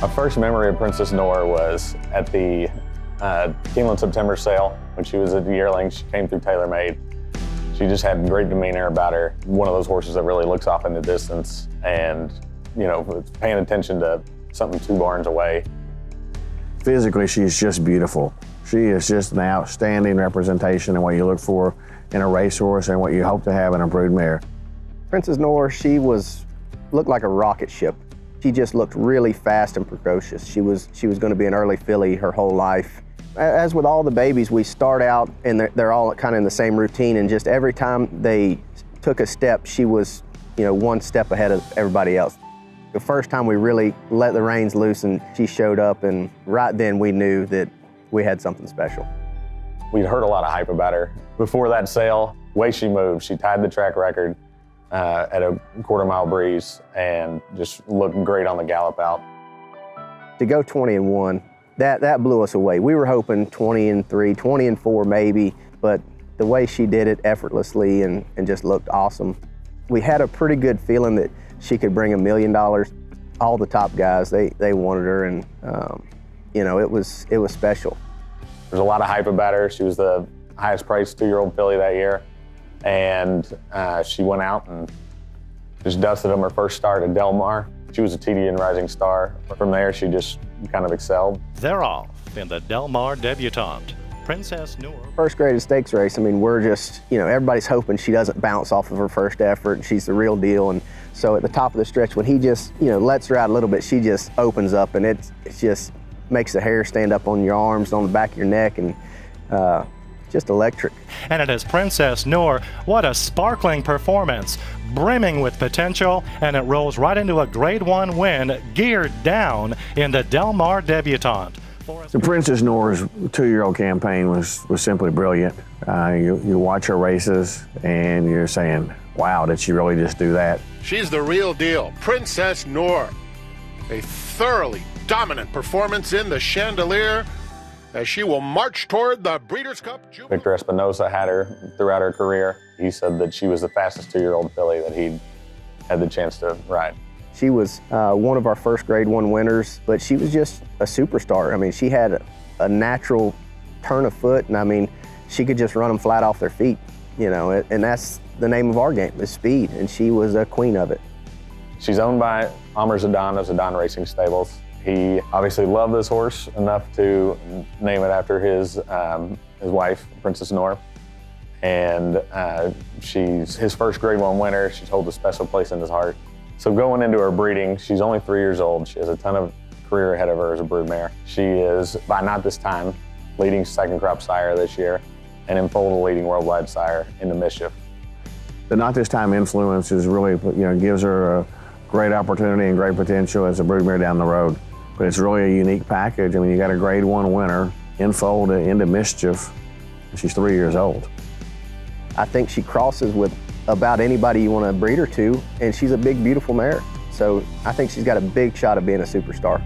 My first memory of Princess Noor was at the Keeneland September sale. When she was a yearling, she came through tailor-made. She just had great demeanor about her. One of those horses that really looks off in the distance and, you know, paying attention to something 2 barns away. Physically, she's just beautiful. She is just an outstanding representation of what you look for in a racehorse and what you hope to have in a broodmare. Princess Noor, she looked like a rocket ship. She just looked really fast and precocious. She was going to be an early filly her whole life. As with all the babies, we start out and they're all kind of in the same routine, and just every time they took a step, she was, you know, 1 step ahead of everybody else. The first time we really let the reins loose and she showed up, and right then we knew that we had something special. We'd heard a lot of hype about her. Before that sale, the way she moved, she tied the track record at a 1/4 mile breeze and just looked great on the gallop out. To go 20-1, that blew us away. We were hoping 20-3, 20-4 maybe, but the way she did it effortlessly and just looked awesome. We had a pretty good feeling that she could bring $1 million. All the top guys, they wanted her, and you know, it was special. There's a lot of hype about her. She was the highest priced 2-year-old filly that year. And she went out and just dusted them her first start at Del Mar. She was a TD and Rising Star. From there, she just kind of excelled. They're off in the Del Mar Debutante. Princess Noor. First graded stakes race, I mean, we're just, you know, everybody's hoping she doesn't bounce off of her first effort and she's the real deal. And so at the top of the stretch, when he just, you know, lets her out a little bit, she just opens up, and it just makes the hair stand up on your arms, on the back of your neck, and just electric. And it is Princess Noor. What a sparkling performance, brimming with potential, and it rolls right into a Grade 1 win, geared down in the Del Mar Debutante. The Princess Noor's 2-year-old campaign was simply brilliant. You watch her races and you're saying, wow, did she really just do that? She's the real deal, Princess Noor. A thoroughly dominant performance in the Chandelier, as she will march toward the Breeders' Cup Juvenile. Victor Espinoza had her throughout her career. He said that she was the fastest 2-year-old filly that he'd had the chance to ride. She was one of our first Grade 1 winners, but she was just a superstar. I mean, she had a natural turn of foot, and I mean, she could just run them flat off their feet, you know, and that's the name of our game, is speed, and she was a queen of it. She's owned by Zedan of Zedan Racing Stables. He obviously loved this horse enough to name it after his wife, Princess Noor. And she's his first Grade 1 winner. She's holds a special place in his heart. So going into her breeding, she's only 3 years old. She has a ton of career ahead of her as a broodmare. She is, by not this time, leading second crop sire this year, and in foal the leading worldwide sire, Into Mischief. The not this time influence is really, you know, gives her a great opportunity and great potential as a broodmare down the road. But it's really a unique package. I mean, you got a Grade 1 winner in foal to Into Mischief, and she's 3 years old. I think she crosses with about anybody you want to breed her to, and she's a big, beautiful mare. So I think she's got a big shot at being a superstar.